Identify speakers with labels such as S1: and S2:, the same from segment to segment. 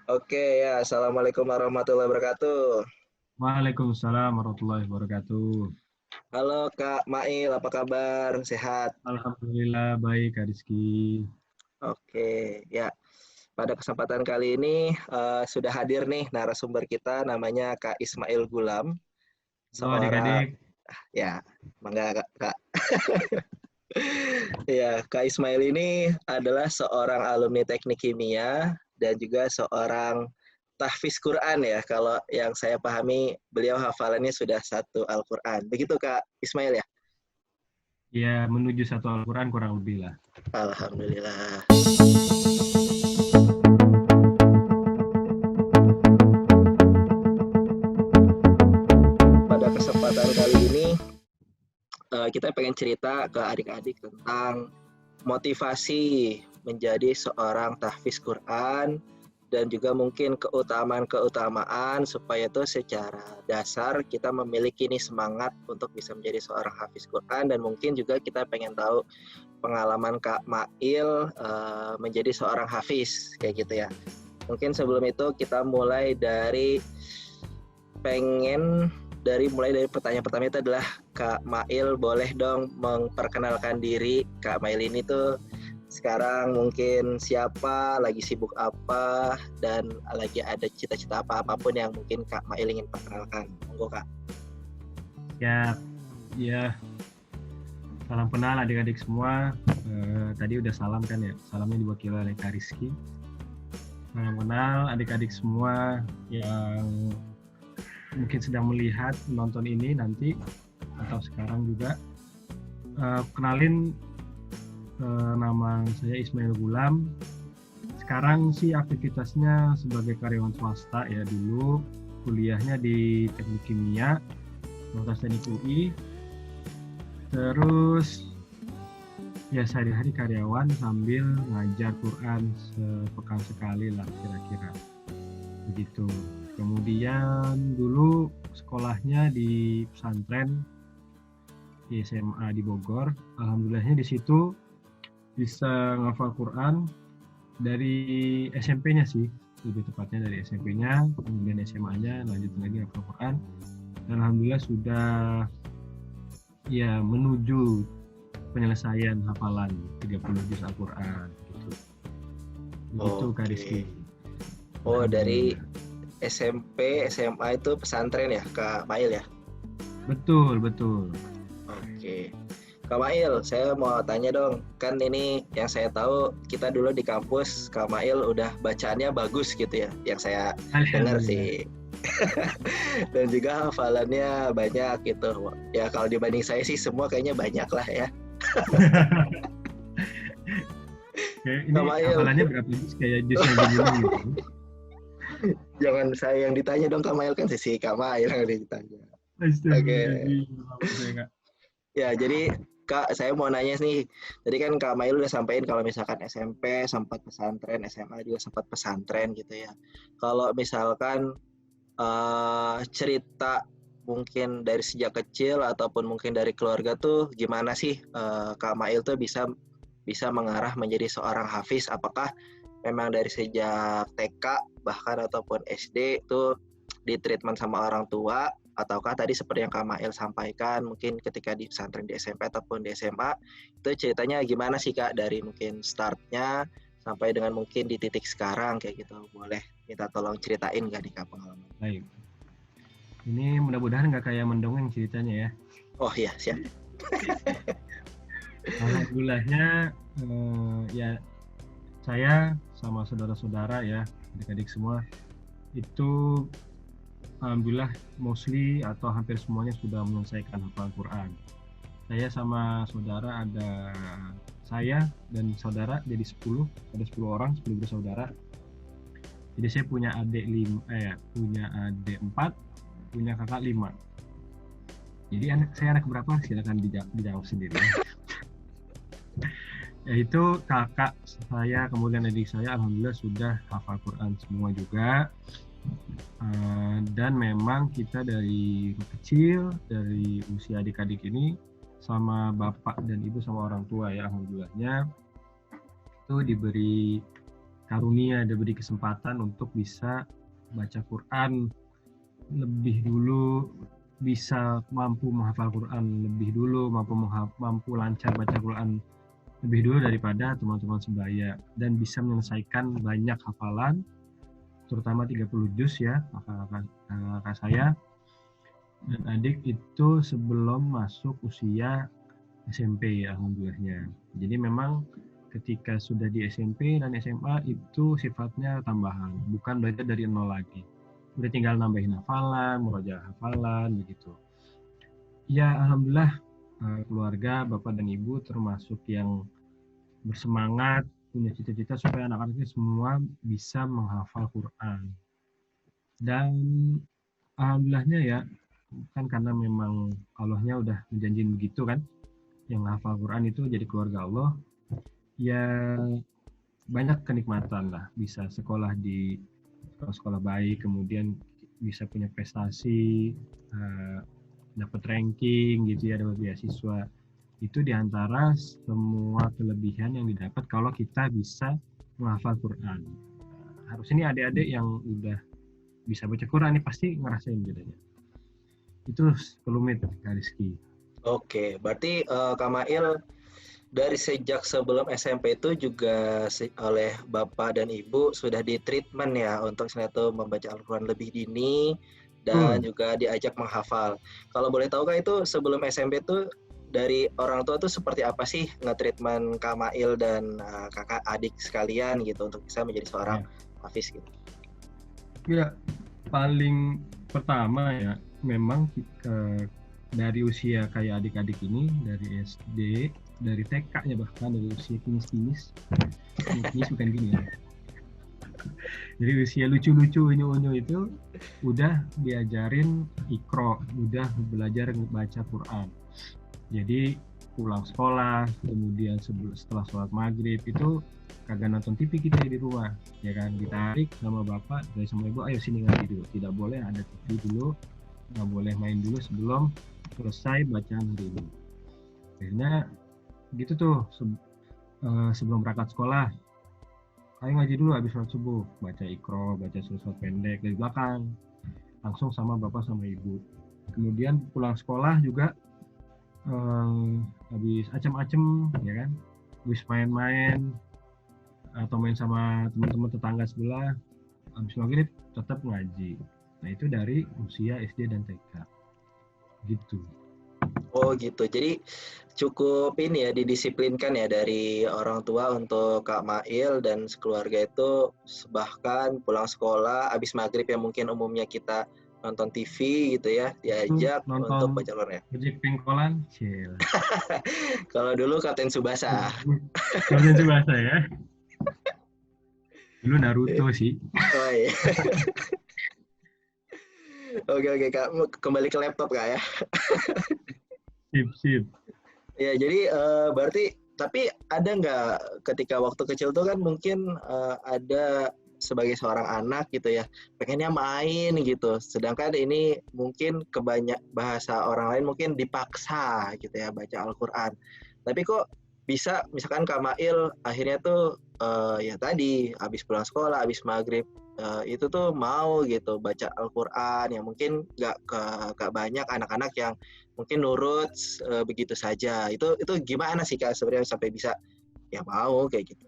S1: Oke ya, Assalamualaikum warahmatullahi wabarakatuh.
S2: Waalaikumsalam warahmatullahi wabarakatuh.
S1: Halo Kak Mail, apa kabar? Sehat?
S2: Alhamdulillah baik, Kak Rizky.
S1: Oke, ya. Pada kesempatan kali ini sudah hadir nih narasumber kita namanya Kak Ismail Gulam,
S2: Halo
S1: seorang
S2: adik-adik.
S1: ya, mangga Kak. Ya, Kak Ismail ini adalah seorang alumni Teknik Kimia dan juga seorang tahfiz Quran ya. Kalau yang saya pahami, beliau hafalannya sudah satu Al-Quran. Begitu Kak Ismail ya?
S2: Ya, menuju satu Al-Quran kurang lebih lah.
S1: Alhamdulillah. Pada kesempatan kali ini kita pengen cerita ke adik-adik tentang motivasi menjadi seorang tahfiz Quran dan juga mungkin keutamaan-keutamaan supaya itu secara dasar kita memiliki nih semangat untuk bisa menjadi seorang hafiz Quran, dan mungkin juga kita pengen tahu pengalaman Kak Mail menjadi seorang hafiz kayak gitu ya. Mungkin sebelum itu kita mulai dari pertanyaan pertama itu adalah, Kak Mail boleh dong memperkenalkan diri. Kak Mail ini tuh sekarang mungkin siapa, lagi sibuk apa, dan lagi ada cita-cita apapun yang mungkin Kak Mail ingin perkenalkan. Monggo Kak.
S2: Ya, ya, salam kenal adik-adik semua. Tadi udah salam kan ya, salamnya diwakili oleh Kak Rizky. Salam kenal adik-adik semua yang mungkin sedang melihat, menonton ini nanti, atau sekarang juga. Kenalin, nama saya Ismail Gulam. Sekarang sih aktivitasnya sebagai karyawan swasta ya, dulu kuliahnya di Teknik Kimia, Fakultas Teknik UI. Terus ya sehari-hari karyawan sambil ngajar Quran sepekan sekali lah kira-kira. Begitu. Kemudian dulu sekolahnya di pesantren di SMA di Bogor. Alhamdulillahnya di situ bisa ngafal Quran dari SMP-nya sih, lebih tepatnya dari SMP-nya, kemudian SMA-nya lanjut lagi ngafal Quran. Dan alhamdulillah sudah ya menuju penyelesaian hafalan 30 juz Al-Quran gitu. Begitu Kak
S1: Oke.
S2: Rizky.
S1: Oh, dari
S2: Alhamdulillah.
S1: SMP, SMA itu pesantren ya Kak Mail ya?
S2: Betul, betul.
S1: Oke. Kak Mail, saya mau tanya dong. Kan ini yang saya tahu, kita dulu di kampus, Kak Mail udah bacaannya bagus gitu ya, yang saya dengar
S2: Alhamdulillah.
S1: sih. Dan juga hafalannya banyak gitu. Ya kalau dibanding saya sih semua kayaknya banyak lah ya.
S2: Kayak ini
S1: Kak Mail,
S2: hafalannya berapa juz kayak juz yang gini gitu.
S1: jangan saya yang ditanya dong Kak Mail, kan sisi Kak Mail yang ditanya. Oke.
S2: Astagfirullahaladzim. Maaf saya nggak.
S1: Ya, jadi Kak, saya mau nanya nih. Tadi kan Kak Mail udah sampaikan kalau misalkan SMP sempat pesantren, SMA juga sempat pesantren gitu ya. Kalau misalkan cerita mungkin dari sejak kecil ataupun mungkin dari keluarga tuh gimana sih Kak Mail tuh bisa bisa mengarah menjadi seorang hafiz? Apakah memang dari sejak TK bahkan ataupun SD itu di treatment sama orang tua, ataukah tadi seperti yang Kak Mail sampaikan mungkin ketika di pesantren di SMP ataupun di SMA, itu ceritanya gimana sih Kak, dari mungkin startnya sampai dengan mungkin di titik sekarang kayak gitu. Boleh minta tolong ceritain gak nih Kak pengalaman?
S2: Baik. Ini mudah-mudahan nggak kayak mendongeng ceritanya ya.
S1: Oh iya, siap.
S2: Alhamdulillahnya ya saya sama saudara-saudara ya, adik-adik semua itu alhamdulillah mostly atau hampir semuanya sudah menyelesaikan hafal Quran. Saya sama saudara saya dan saudara jadi 10, ada 10 orang, 10 bersaudara. Jadi saya punya punya adik 4, punya kakak 5. Jadi saya anak berapa? Silakan dijawab sendiri. Yaitu kakak saya, kemudian adik saya alhamdulillah sudah hafal Quran semua juga. Dan memang kita dari kecil, dari usia adik-adik ini sama bapak dan ibu sama orang tua ya alhamdulillahnya itu diberi karunia, diberi kesempatan untuk bisa baca Quran lebih dulu, bisa mampu menghafal Quran lebih dulu, mampu lancar baca Quran lebih dulu daripada teman-teman sebaya, dan bisa menyelesaikan banyak hafalan, terutama 30 juz ya, kakak saya dan adik itu sebelum masuk usia SMP, alhamdulillahnya. Jadi memang ketika sudah di SMP dan SMA itu sifatnya tambahan, bukan belajar dari nol lagi. Udah tinggal nambahin hafalan, murojaah hafalan, begitu. Ya, alhamdulillah keluarga, bapak dan ibu termasuk yang bersemangat, punya cita-cita supaya anak-anaknya semua bisa menghafal Quran. Dan alhamdulillahnya ya, kan karena memang Allahnya udah menjanjiin begitu kan, yang menghafal Quran itu jadi keluarga Allah, ya banyak kenikmatan lah, bisa sekolah di sekolah baik, kemudian bisa punya prestasi, dapat ranking gitu ya, dapat beasiswa. Itu diantara semua kelebihan yang didapat kalau kita bisa menghafal Quran. Harus ini adik-adik yang udah bisa baca Quran ini pasti ngerasain bedanya. Itu kelumit Kak Rizky.
S1: Oke, berarti Kak Mail dari sejak sebelum SMP itu juga oleh Bapak dan Ibu sudah di-treatment ya untuk itu membaca Al-Quran lebih dini dan juga diajak menghafal. Kalau boleh tahu Kak, itu sebelum SMP itu dari orang tua tuh seperti apa sih nge-treatment Kak Mail dan kakak adik sekalian gitu untuk bisa menjadi seorang hafiz gitu?
S2: Ya, paling pertama ya memang dari usia kayak adik-adik ini, dari SD, dari TK-nya bahkan, dari usia kinis bukan gini ya. Jadi usia lucu-lucu, unyu-unyu itu udah diajarin Iqra, udah belajar baca Quran. Jadi pulang sekolah, kemudian setelah sholat maghrib itu kagak nonton TV kita di rumah, ya kan, ditarik sama bapak dari sama ibu, ayo sini ngaji dulu, tidak boleh ada TV dulu, nggak boleh main dulu sebelum selesai bacaan hari ini. Akhirnya gitu tuh, sebelum berangkat sekolah, ayo ngaji dulu habis sholat subuh, baca Iqra, baca surat pendek dari belakang, langsung sama bapak sama ibu. Kemudian pulang sekolah juga habis acem-acem, ya kan, habis main-main atau main sama teman-teman tetangga sebelah, habis maghrib tetap ngaji. Nah itu dari usia SD dan TK gitu.
S1: Oh gitu, jadi cukup ini ya, didisiplinkan ya dari orang tua untuk Kak Mail dan sekeluarga itu, bahkan pulang sekolah habis maghrib yang mungkin umumnya kita nonton TV gitu ya, diajak untuk baca Quran.
S2: Ojek pengkolan, cil.
S1: Kalau dulu Kapten Tsubasa.
S2: Kapten Tsubasa ya. Dulu Naruto sih.
S1: Oh iya. Oke Kak, kembali ke laptop Kak ya.
S2: Sip.
S1: Ya jadi berarti, tapi ada nggak ketika waktu kecil tuh kan mungkin ada sebagai seorang anak gitu ya, pengennya main gitu, sedangkan ini mungkin kebanyak bahasa orang lain mungkin dipaksa gitu ya baca Al-Quran, tapi kok bisa misalkan Kak Mail akhirnya tuh ya tadi habis pulang sekolah, habis maghrib itu tuh mau gitu baca Al-Quran, yang mungkin nggak banyak anak-anak yang mungkin nurut begitu saja. Itu gimana sih Kak sebenarnya sampai bisa ya mau kayak gitu?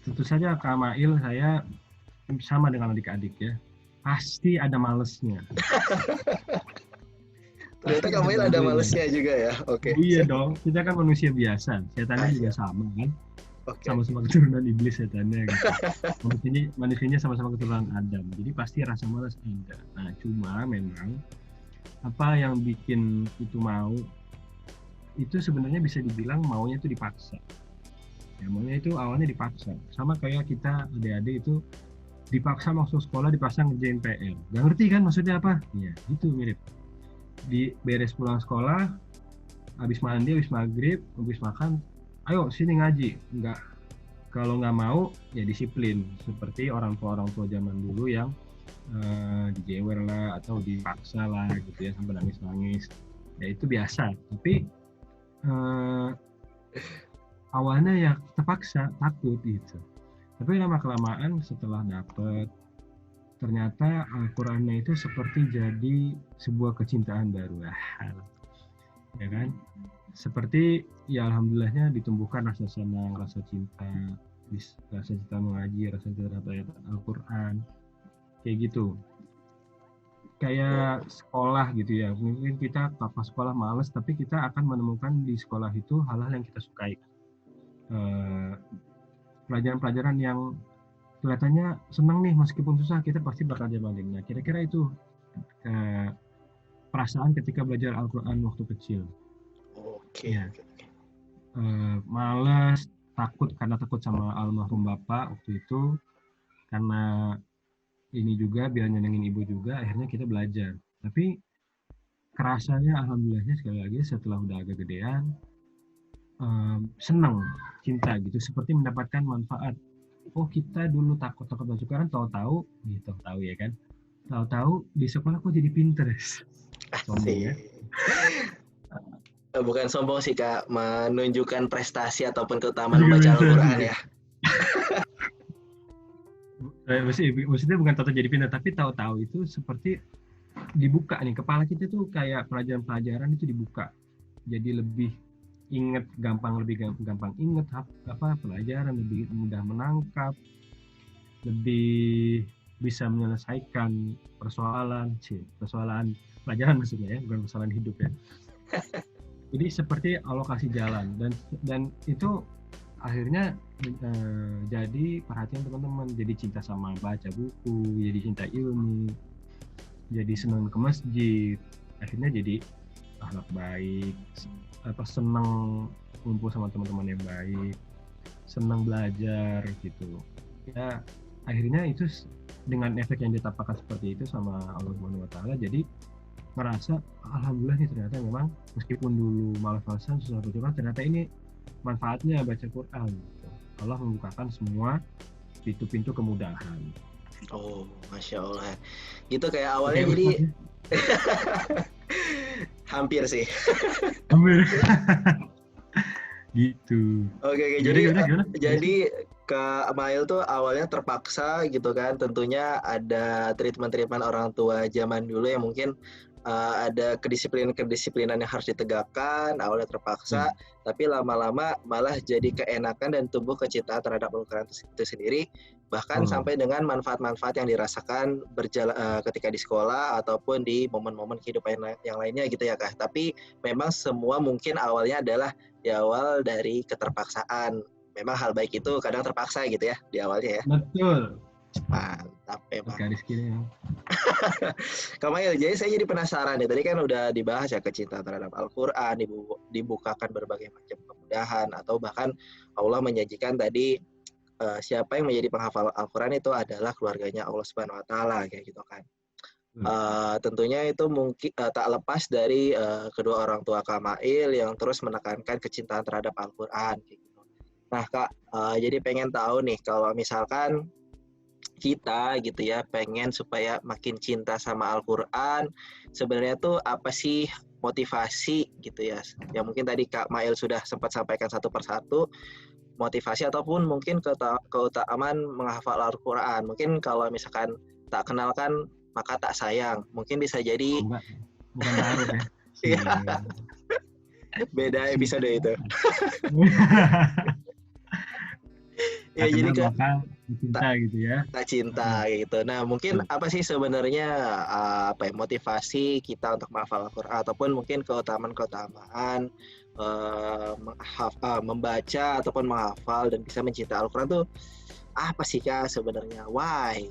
S2: Tentu saja Kak Mail, saya sama dengan adik-adik ya, pasti ada malesnya.
S1: Ternyata Kak Mail ada malesnya juga ya. Oke.
S2: Iya dong, kita kan manusia biasa, setannya juga sama kan. Sama-sama keturunan iblis setannya gitu. manusianya sama-sama keturunan Adam, jadi pasti rasa malas ada. Nah cuma memang apa yang bikin itu mau, itu sebenarnya bisa dibilang maunya itu dipaksa ya, maunya itu awalnya dipaksa, sama kayak kita adik-adik itu dipaksa masuk sekolah, dipaksa ngerjain PR, gak ngerti kan maksudnya apa ya, itu mirip. Di beres pulang sekolah, habis mandi, habis maghrib, habis makan, ayo sini ngaji. Enggak, kalau nggak mau ya disiplin, seperti orang tua zaman dulu yang dijewer lah atau dipaksa lah gitu ya sampai nangis ya, itu biasa. Tapi awalnya ya terpaksa takut gitu. Tapi lama-kelamaan setelah dapet, ternyata Al-Qur'annya itu seperti jadi sebuah kecintaan baru. Ya kan? Seperti ya alhamdulillahnya ditumbuhkan rasa senang, rasa cinta, rasa cinta mengaji, rasa cinta terhadap ayat Al-Qur'an. Kayak gitu. Kayak sekolah gitu ya. Mungkin kita pas sekolah males, tapi kita akan menemukan di sekolah itu hal-hal yang kita sukai. Pelajaran-pelajaran yang kelihatannya senang nih, meskipun susah kita pasti bakal jalanin. Nah, kira-kira itu perasaan ketika belajar Al-Quran waktu kecil.
S1: Oke.
S2: Ya. Males, takut karena takut sama almarhum bapak waktu itu, karena ini juga biar nyenengin ibu juga, akhirnya kita belajar. Tapi kerasanya alhamdulillahnya sekali lagi setelah udah agak gedean, senang, cinta gitu, seperti mendapatkan manfaat. Oh, kita dulu takut baca Quran, tahu-tahu gitu, tahu ya kan? Tahu-tahu di sekolah kok jadi pinter. Sombong ya.
S1: Bukan sombong sih Kak, menunjukkan prestasi ataupun keutamaan membaca Al-Quran ya.
S2: Maksudnya bukan tahu jadi pintar, tapi tahu-tahu itu seperti dibuka nih, kepala kita tuh kayak pelajaran-pelajaran itu dibuka, jadi lebih inget, lebih gampang inget pelajaran, lebih mudah menangkap, lebih bisa menyelesaikan persoalan pelajaran maksudnya ya, bukan persoalan hidup ya. Jadi seperti alokasi jalan, dan itu akhirnya jadi perhatian teman-teman, jadi cinta sama baca buku, jadi cinta ilmu, jadi senang ke masjid, akhirnya jadi akhlak baik, senang kumpul sama teman-teman yang baik, senang belajar gitu ya. Akhirnya itu dengan efek yang ditampakkan seperti itu sama Allah Subhanahu wa Ta'ala, jadi ngerasa alhamdulillah nih, ternyata memang meskipun dulu malas-malasan, susah baca, ternyata ini manfaatnya baca Quran gitu. Allah membukakan semua pintu-pintu kemudahan.
S1: Oh, Masya Allah. Gitu kayak awalnya jadi hampir sih.
S2: Hampir. Gitu.
S1: Oke. Jadi Kak Mail tuh awalnya terpaksa gitu kan. Tentunya ada treatment orang tua zaman dulu yang mungkin ada kedisiplinan yang harus ditegakkan. Awalnya terpaksa, tapi lama-lama malah jadi keenakan dan tumbuh kecintaan terhadap Al-Quran itu sendiri. Bahkan sampai dengan manfaat-manfaat yang dirasakan ketika di sekolah ataupun di momen-momen kehidupan yang lainnya gitu ya Kak. Tapi memang semua mungkin awalnya adalah awal dari keterpaksaan. Memang hal baik itu kadang terpaksa gitu ya di awalnya ya.
S2: Betul.
S1: Mantap memang.
S2: Garis kiri ya.
S1: Kak Mail, jadi saya jadi penasaran nih. Tadi kan udah dibahas ya kecintaan terhadap Al-Quran, dibukakan berbagai macam kemudahan, atau bahkan Allah menjanjikan tadi siapa yang menjadi penghafal Al-Quran itu adalah keluarganya Allah Subhanahu wa Ta'ala kayak gitu kan. Tentunya itu mungkin tak lepas dari kedua orang tua Kak Mail yang terus menekankan kecintaan terhadap Al-Quran gitu. Nah Kak, jadi pengen tahu nih, kalau misalkan kita gitu ya pengen supaya makin cinta sama Al-Quran, sebenarnya tuh apa sih motivasi gitu ya, yang mungkin tadi Kak Mail sudah sempat sampaikan satu persatu, motivasi ataupun mungkin keutamaan menghafal Al-Quran. Mungkin kalau misalkan tak kenalkan maka tak sayang, mungkin bisa jadi
S2: bukan baru ya.
S1: Beda episode itu.
S2: Ya, jadi cinta gitu ya.
S1: Tak cinta gitu. Nah, mungkin apa sih sebenarnya motivasi kita untuk menghafal Al-Quran, ataupun mungkin keutamaan membaca ataupun menghafal dan bisa mencintai Al-Quran tuh apa sih Kak sebenarnya? Why?